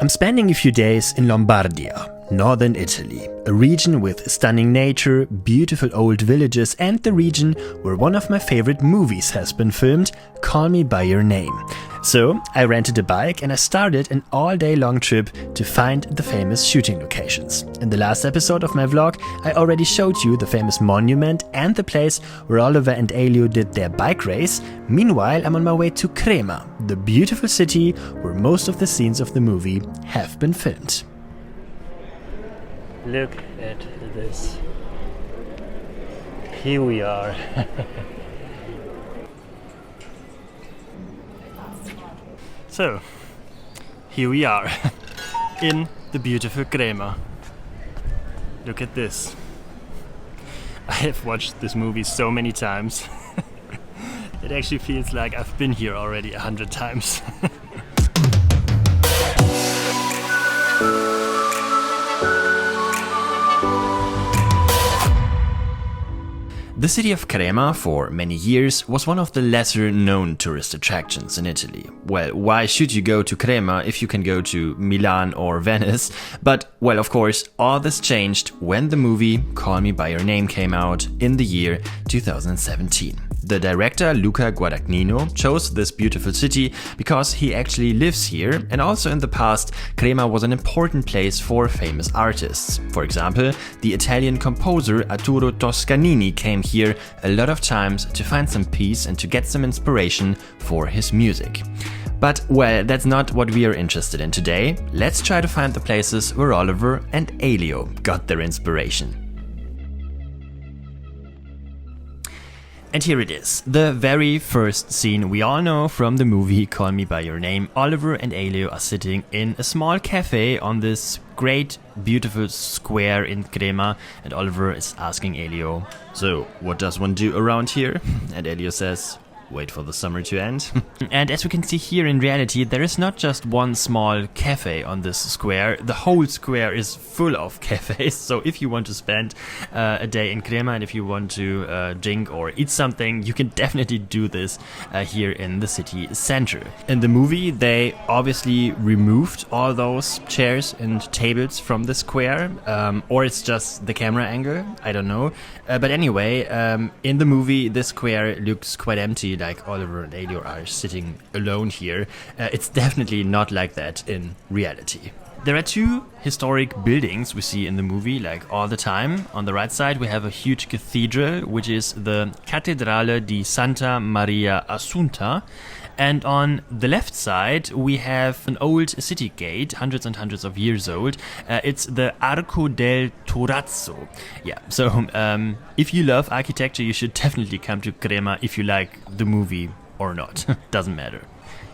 I'm spending a few days in Lombardia, northern Italy, a region with stunning nature, beautiful old villages, and the region where one of my favorite movies has been filmed, Call Me By Your Name. So I rented a bike and I started an all-day-long trip to find the famous shooting locations. In the last episode of my vlog, I already showed you the famous monument and the place where Oliver and Elio did their bike race. Meanwhile, I'm on my way to Crema, the beautiful city where most of the scenes of the movie have been filmed. Look at this. Here we are. So, here we are, in the beautiful Crema. Look at this. I have watched this movie so many times. It actually feels like I've been here already 100 times. The city of Crema, for many years, was one of the lesser-known tourist attractions in Italy. Well, why should you go to Crema if you can go to Milan or Venice? But, well, of course, all this changed when the movie Call Me By Your Name came out in the year 2017. The director, Luca Guadagnino, chose this beautiful city because he actually lives here, and also in the past, Crema was an important place for famous artists. For example, the Italian composer Arturo Toscanini came here a lot of times to find some peace and to get some inspiration for his music. But, well, that's not what we are interested in today. Let's try to find the places where Oliver and Elio got their inspiration. And here it is, the very first scene we all know from the movie Call Me By Your Name. Oliver and Elio are sitting in a small cafe on this great, beautiful square in Crema, and Oliver is asking Elio, "So, what does one do around here?" And Elio says, "Wait for the summer to end." And as we can see here, in reality, there is not just one small cafe on this square. The whole square is full of cafes. So if you want to spend a day in Crema and if you want to drink or eat something, you can definitely do this here in the city center. In the movie, they obviously removed all those chairs and tables from the square, or it's just the camera angle, I don't know. But anyway, in the movie, this square looks quite empty, like Oliver and Elio are sitting alone here. It's definitely not like that in reality. There are two historic buildings we see in the movie, like all the time. On the right side we have a huge cathedral, which is the Cattedrale di Santa Maria Assunta. And on the left side we have an old city gate, hundreds and hundreds of years old. It's the Arco del Torazzo. Yeah, so if you love architecture, you should definitely come to Crema if you like the movie or not. Doesn't matter.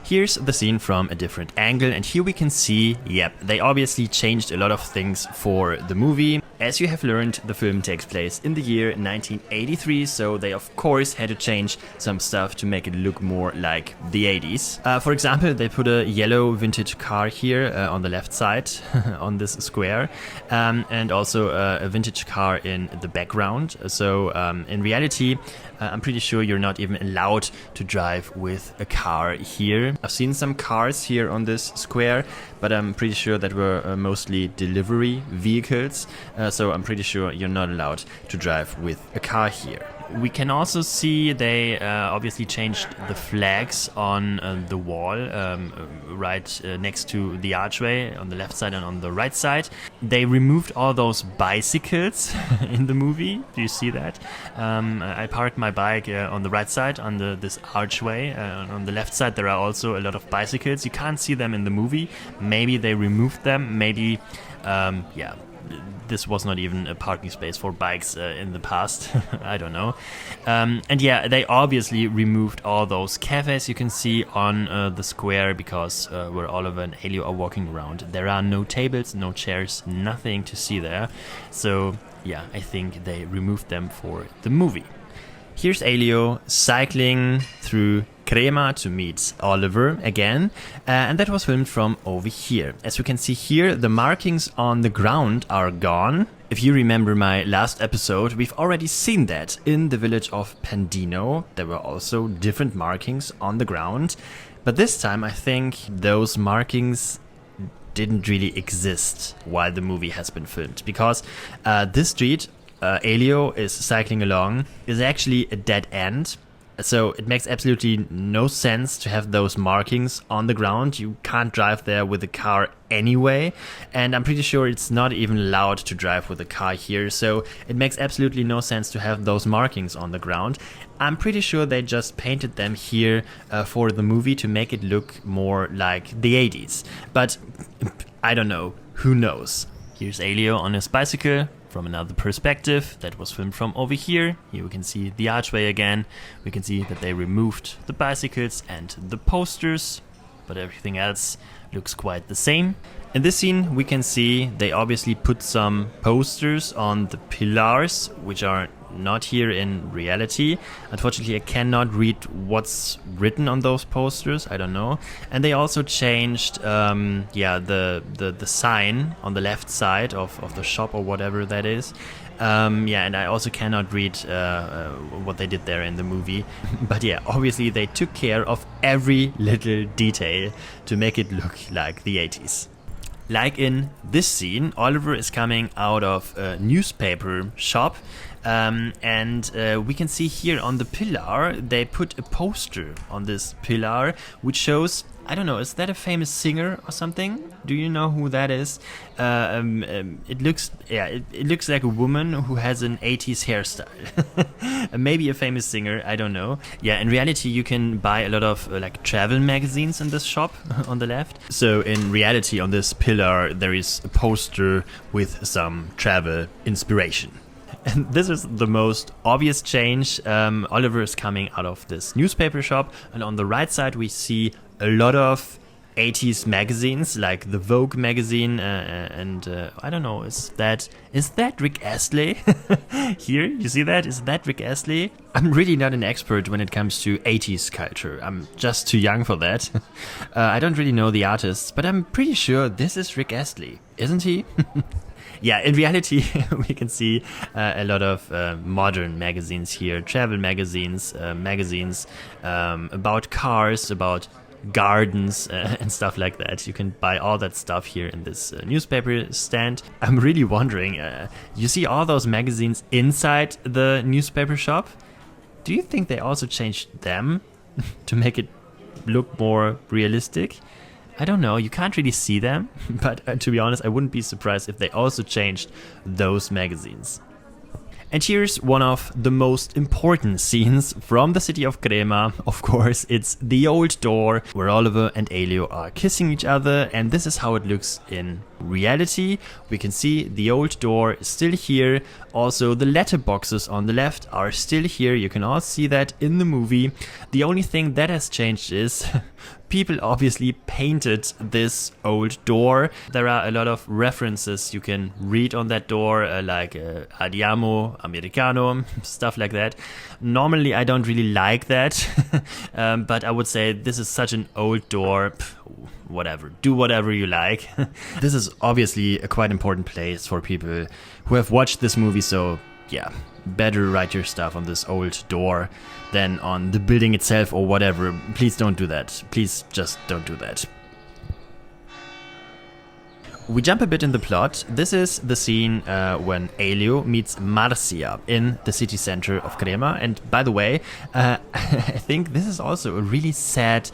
Here's the scene from a different angle, and here we can see, yep, they obviously changed a lot of things for the movie. As you have learned, the film takes place in the year 1983, so they of course had to change some stuff to make it look more like the 80s. For example, they put a yellow vintage car here on the left side on this square, and also a vintage car in the background. So in reality, I'm pretty sure you're not even allowed to drive with a car here. I've seen some cars here on this square, but I'm pretty sure that were mostly delivery vehicles, so I'm pretty sure you're not allowed to drive with a car here. We can also see they obviously changed the flags on the wall right next to the archway on the left side and on the right side. They removed all those bicycles in the movie. Do you see that? I parked my bike on the right side on this archway. On the left side there are also a lot of bicycles. You can't see them in the movie. Maybe they removed them. Maybe, yeah. This was not even a parking space for bikes in the past. I don't know. And yeah, they obviously removed all those cafes you can see on the square, because where Oliver and Elio are walking around, there are no tables, no chairs, nothing to see there. So yeah, I think they removed them for the movie. Here's Elio cycling through Crema to meet Oliver again, and that was filmed from over here. As you can see here, the markings on the ground are gone. If you remember my last episode, we've already seen that in the village of Pendino. There were also different markings on the ground, but this time I think those markings didn't really exist while the movie has been filmed, because this street Elio is cycling along is actually a dead end. So it makes absolutely no sense to have those markings on the ground. You can't drive there with a car anyway, and I'm pretty sure it's not even allowed to drive with a car here, so it makes absolutely no sense to have those markings on the ground. I'm pretty sure they just painted them here for the movie to make it look more like the 80s. But I don't know, who knows? Here's Elio on his bicycle from another perspective that was filmed from over here. Here we can see the archway again. We can see that they removed the bicycles and the posters, but everything else looks quite the same. In this scene we can see they obviously put some posters on the pillars, which are not here in reality. Unfortunately, I cannot read what's written on those posters. I don't know. And they also changed the sign on the left side of the shop or whatever that is. And I also cannot read what they did there in the movie. But yeah, obviously they took care of every little detail to make it look like the 80s. Like in this scene, Oliver is coming out of a newspaper shop, and we can see here on the pillar they put a poster on this pillar which shows, I don't know, is that a famous singer or something? Do you know who that is? It looks like a woman who has an 80s hairstyle. Maybe a famous singer, I don't know. Yeah, in reality you can buy a lot of like travel magazines in this shop on the left. So in reality on this pillar there is a poster with some travel inspiration. And this is the most obvious change. Oliver is coming out of this newspaper shop, and on the right side we see a lot of 80s magazines, like the Vogue magazine, and I don't know, is that Rick Astley? Here, you see that? Is that Rick Astley? I'm really not an expert when it comes to 80s culture. I'm just too young for that. I don't really know the artists, but I'm pretty sure this is Rick Astley, isn't he? Yeah, in reality, we can see a lot of modern magazines here, travel magazines, magazines about cars, about gardens and stuff like that. You can buy all that stuff here in this newspaper stand. I'm really wondering, you see all those magazines inside the newspaper shop? Do you think they also changed them to make it look more realistic? I don't know, you can't really see them, but to be honest, I wouldn't be surprised if they also changed those magazines. And here's one of the most important scenes from the city of Crema. Of course, it's the old door where Oliver and Elio are kissing each other, and this is how it looks in reality. We can see the old door is still here. Also, the letterboxes on the left are still here. You can all see that in the movie. The only thing that has changed is people obviously painted this old door. There are a lot of references you can read on that door, like Andiamo Americano, stuff like that. Normally I don't really like that, but I would say this is such an old door. Whatever, do whatever you like. This is obviously a quite important place for people who have watched this movie, so yeah, better write your stuff on this old door than on the building itself or whatever. Please don't do that. Please just don't do that. We jump a bit in the plot. This is the scene when Elio meets Marzia in the city center of Crema. And by the way, I think this is also a really sad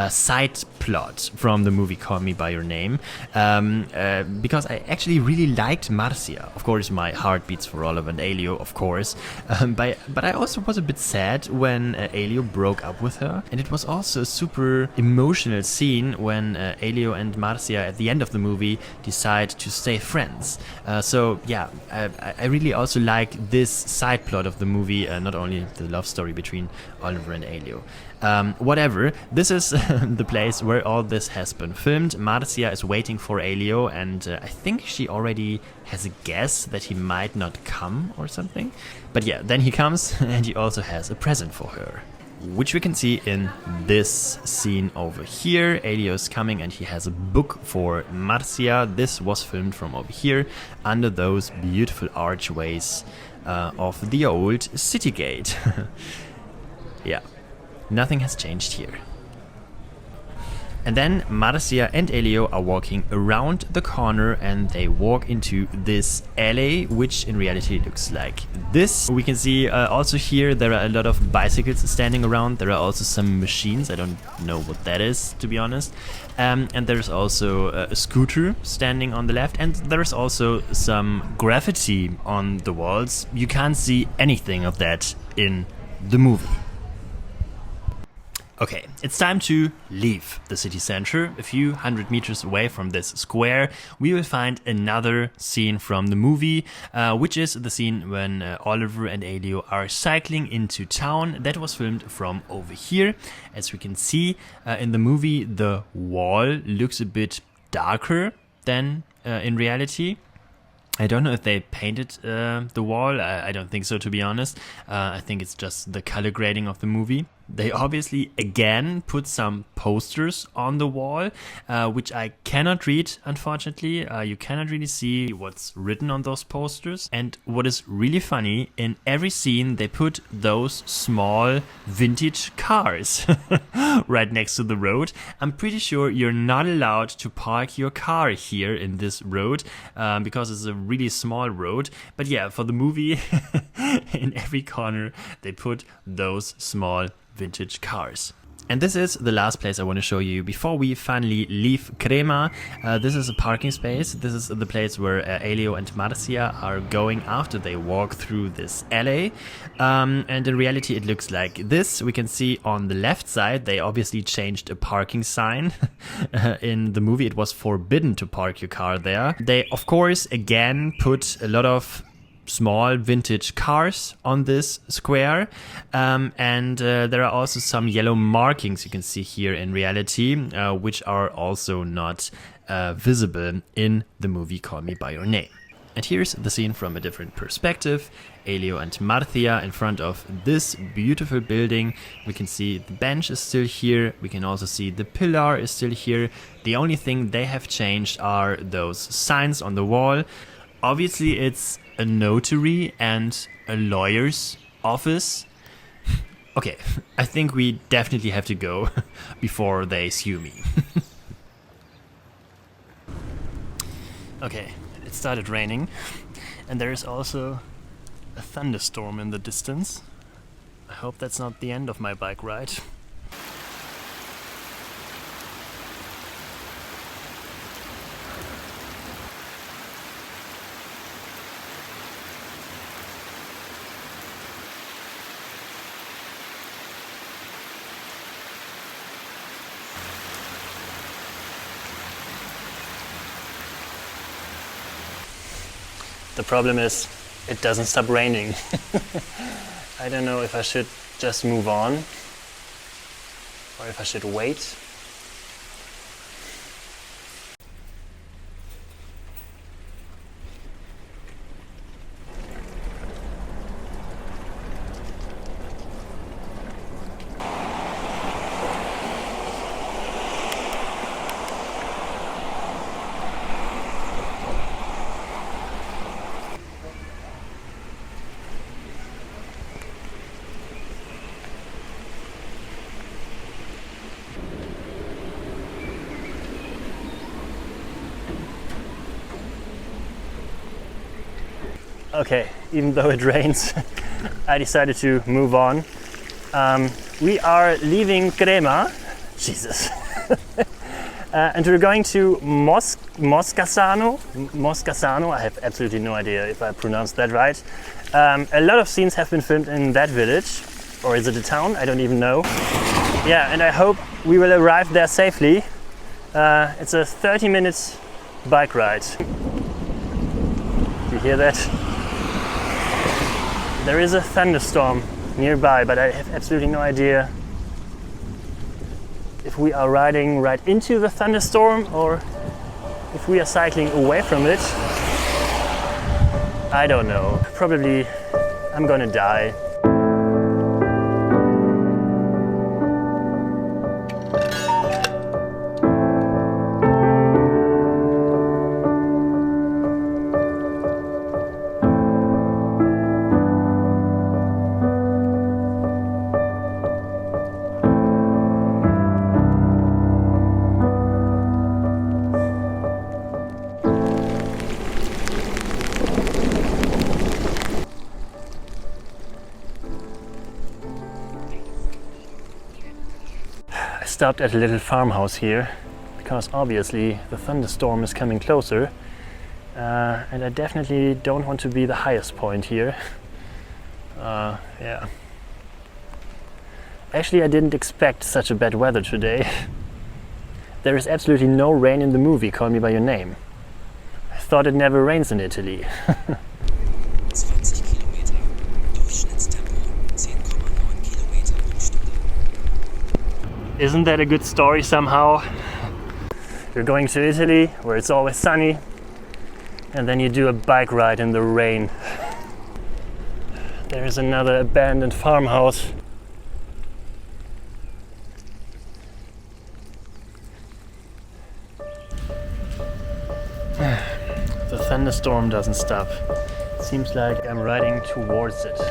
side plot from the movie Call Me By Your Name, because I actually really liked Marzia. Of course, my heart beats for Oliver and Elio, of course. But I also was a bit sad when Elio broke up with her. And it was also a super emotional scene when Elio and Marzia at the end of the movie decide to stay friends. So yeah, I really also like this side plot of the movie, not only the love story between Oliver and Elio. Whatever, this is the place where all this has been filmed. Marzia is waiting for Elio, and I think she already has a guess that he might not come or something. But yeah, then he comes and he also has a present for her, which we can see in this scene over here. Elio is coming and he has a book for Marzia. This was filmed from over here under those beautiful archways of the old city gate. Yeah, nothing has changed here. And then Marzia and Elio are walking around the corner and they walk into this alley, which in reality looks like this. We can see also here there are a lot of bicycles standing around. There are also some machines. I don't know what that is, to be honest. And there's also a scooter standing on the left, and there's also some graffiti on the walls. You can't see anything of that in the movie. Okay, it's time to leave the city center. A few hundred meters away from this square, we will find another scene from the movie, which is the scene when Oliver and Elio are cycling into town. That was filmed from over here. As we can see in the movie, the wall looks a bit darker than in reality. I don't know if they painted the wall. I don't think so, to be honest. I think it's just the color grading of the movie. They obviously again put some posters on the wall, which I cannot read, unfortunately. You cannot really see what's written on those posters. And what is really funny, in every scene they put those small vintage cars right next to the road. I'm pretty sure you're not allowed to park your car here in this road because it's a really small road. But yeah, for the movie, in every corner they put those small vintage cars. And this is the last place I want to show you before we finally leave Crema. This is a parking space. This is the place where Elio and Marzia are going after they walk through this alley. And in reality it looks like this. We can see on the left side they obviously changed a parking sign. In the movie it was forbidden to park your car there. They of course again put a lot of small vintage cars on this square, and there are also some yellow markings you can see here in reality, which are also not visible in the movie Call Me By Your Name. And here's the scene from a different perspective. Elio and Marzia in front of this beautiful building. We can see the bench is still here. We can also see the pillar is still here. The only thing they have changed are those signs on the wall. Obviously it's a notary and a lawyer's office. Okay, I think we definitely have to go before they sue me. Okay, it started raining and there is also a thunderstorm in the distance. I hope that's not the end of my bike ride. The problem is, it doesn't stop raining. I don't know if I should just move on or if I should wait. Okay, even though it rains, I decided to move on. We are leaving Crema, Jesus, and we're going to Moscazzano. Moscazzano, I have absolutely no idea if I pronounced that right. A lot of scenes have been filmed in that village, or is it a town? I don't even know. Yeah, and I hope we will arrive there safely. It's a 30-minute bike ride. You hear that? There is a thunderstorm nearby, but I have absolutely no idea if we are riding right into the thunderstorm or if we are cycling away from it. I don't know. Probably I'm gonna die. stopped at a little farmhouse here because obviously the thunderstorm is coming closer, and I definitely don't want to be the highest point here. Yeah. Actually, I didn't expect such a bad weather today. There is absolutely no rain in the movie Call Me By Your Name. I thought it never rains in Italy. 20 Kilometer, Durchschnittstempo 10,9 Kilometer pro Stunde. Isn't that a good story somehow? You're going to Italy, where it's always sunny, and then you do a bike ride in the rain. There's another abandoned farmhouse. The thunderstorm doesn't stop. It seems like I'm riding towards it.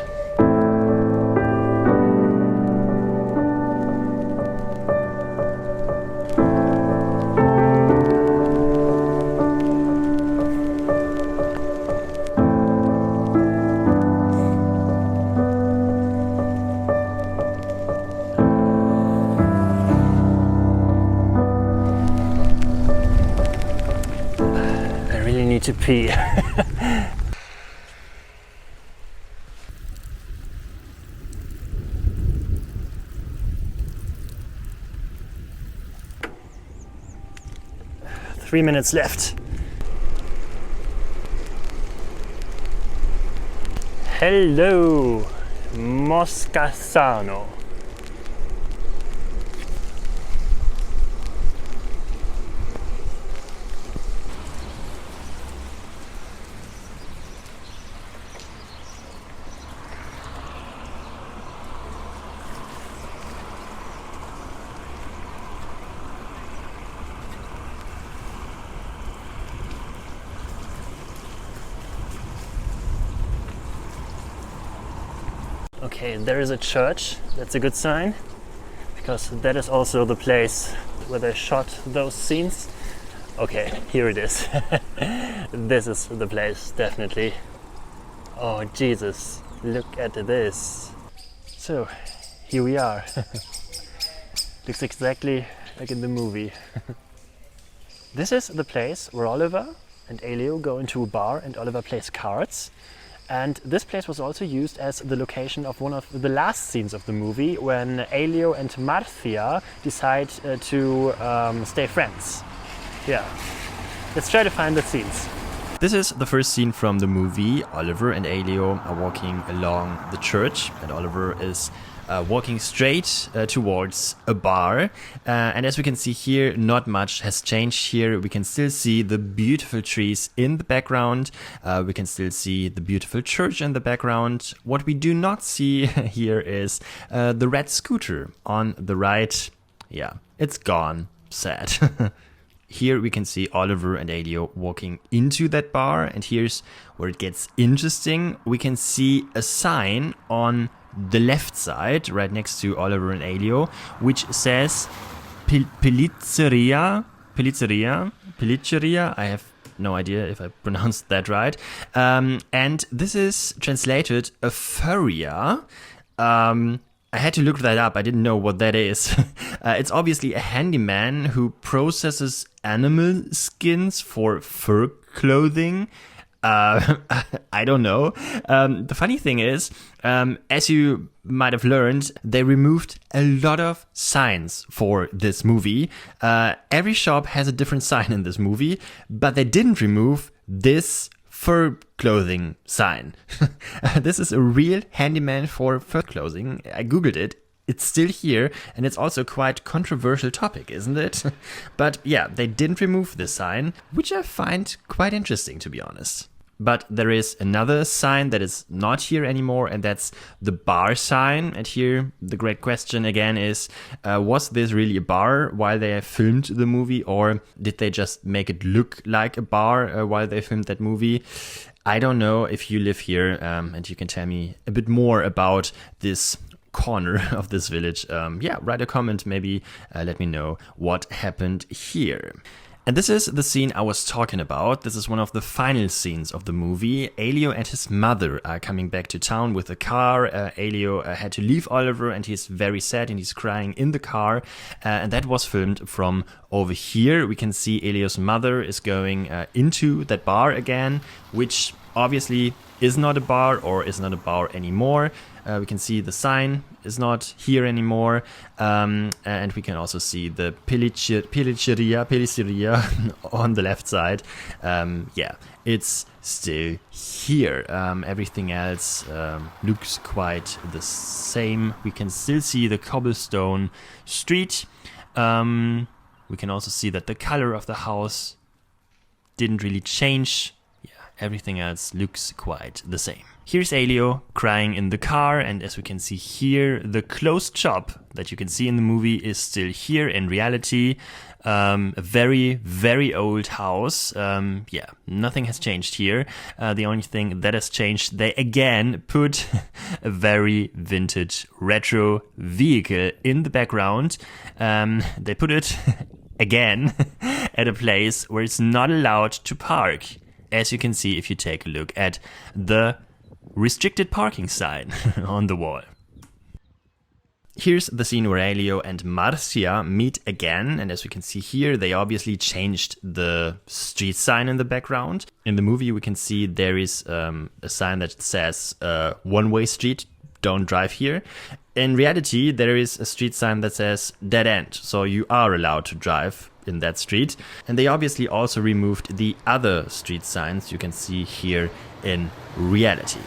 To pee. Three minutes left. Hello, Moscazzano. Okay, there is a church. That's a good sign, because that is also the place where they shot those scenes. Okay, here it is. This is the place, definitely. Oh Jesus, look at this. So, here we are. Looks exactly like in the movie. This is the place where Oliver and Elio go into a bar and Oliver plays cards. And this place was also used as the location of one of the last scenes of the movie, when Elio and Marzia decide to stay friends. Yeah, let's try to find the scenes. This is the first scene from the movie. Oliver and Elio are walking along the church, and Oliver is walking straight towards a bar. And as we can see here, not much has changed here. We can still see the beautiful trees in the background. We can still see the beautiful church in the background. What we do not see here is the red scooter on the right. Yeah, it's gone. Sad. Here we can see Oliver and Elio walking into that bar, and here's where it gets interesting. We can see a sign on the left side, right next to Oliver and Elio, which says Pizzeria. I have no idea if I pronounced that right. And this is translated a furrier. I had to look that up. I didn't know what that is. It's obviously a handyman who processes animal skins for fur clothing. I don't know. The funny thing is, as you might have learned, they removed a lot of signs for this movie. Every shop has a different sign in this movie, but they didn't remove this fur clothing sign. This is a real handyman for fur clothing. I googled it. It's still here, and it's also quite controversial topic, isn't it? But yeah, they didn't remove this sign, which I find quite interesting, to be honest. But there is another sign that is not here anymore, and that's the bar sign. And here the great question again is, was this really a bar while they filmed the movie, or did they just make it look like a bar while they filmed that movie? I don't know. If you live here and you can tell me a bit more about this corner of this village, yeah, write a comment, maybe let me know what happened here. And this is the scene I was talking about. This is one of the final scenes of the movie. Elio and his mother are coming back to town with a car. Elio had to leave Oliver and he's very sad and he's crying in the car. And that was filmed from over here. We can see Elio's mother is going into that bar again, which obviously is not a bar or is not a bar anymore. We can see the sign is not here anymore, and we can also see the Pelliceria on the left side. Yeah, it's still here. Everything else looks quite the same. We can still see the cobblestone street. We can also see that the color of the house didn't really change. Everything else looks quite the same. Here's Elio crying in the car, and as we can see here, the closed shop that you can see in the movie is still here in reality. A very, very old house. Yeah, nothing has changed here. The only thing that has changed, they again put a very vintage retro vehicle in the background. They put it again at a place where it's not allowed to park. As you can see if you take a look at the restricted parking sign on the wall. Here's the scene where Elio and Marzia meet again, and as we can see here, they obviously changed the street sign in the background. In the movie we can see there is a sign that says one-way street, don't drive here. In reality there is a street sign that says dead end, so you are allowed to drive in that street. And they obviously also removed the other street signs you can see here in reality.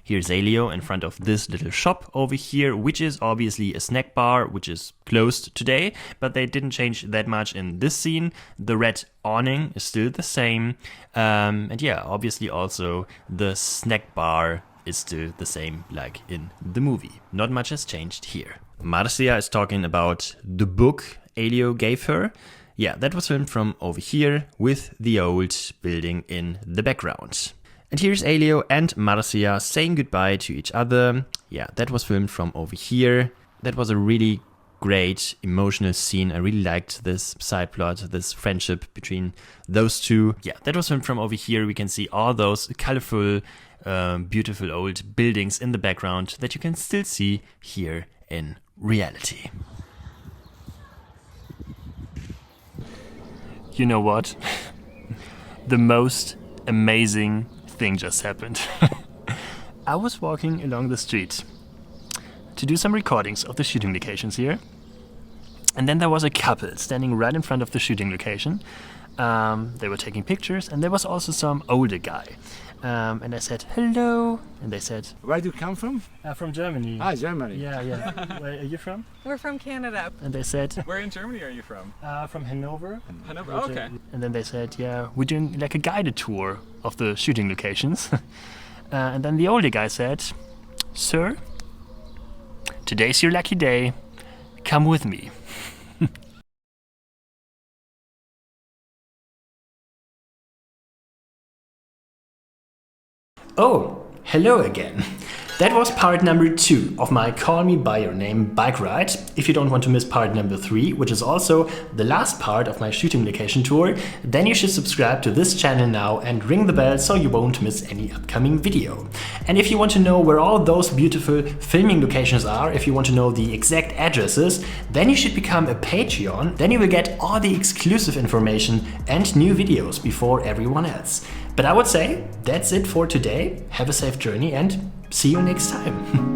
Here's Elio in front of this little shop over here, which is obviously a snack bar, which is closed today, but they didn't change that much in this scene. The red awning is still the same. And yeah, obviously also the snack bar is still the same like in the movie. Not much has changed here. Marzia is talking about the book Elio gave her. Yeah, that was filmed from over here with the old building in the background. And here's Elio and Marzia saying goodbye to each other. Yeah, that was filmed from over here. That was a really great emotional scene. I really liked this side plot, this friendship between those two. Yeah, that was filmed from over here. We can see all those colorful, beautiful old buildings in the background that you can still see here in reality. You know what? The most amazing thing just happened. I was walking along the street to do some recordings of the shooting locations here. And then there was a couple standing right in front of the shooting location. They were taking pictures, and there was also some older guy. And I said, hello. And they said, Where do you come from? from Germany. Ah, Germany. Yeah. Where are you from? We're from Canada. And they said, Where in Germany are you from? from Hanover. Hanover. Oh, okay. And then they said, yeah, we're doing like a guided tour of the shooting locations. And then the older guy said, sir, today's your lucky day. Come with me. Oh, hello again. That was part number 2 of my Call Me By Your Name bike ride. If you don't want to miss part number 3, which is also the last part of my shooting location tour, then you should subscribe to this channel now and ring the bell so you won't miss any upcoming video. And if you want to know where all those beautiful filming locations are, if you want to know the exact addresses, then you should become a Patreon. Then you will get all the exclusive information and new videos before everyone else. But I would say that's it for today. Have a safe journey and see you next time.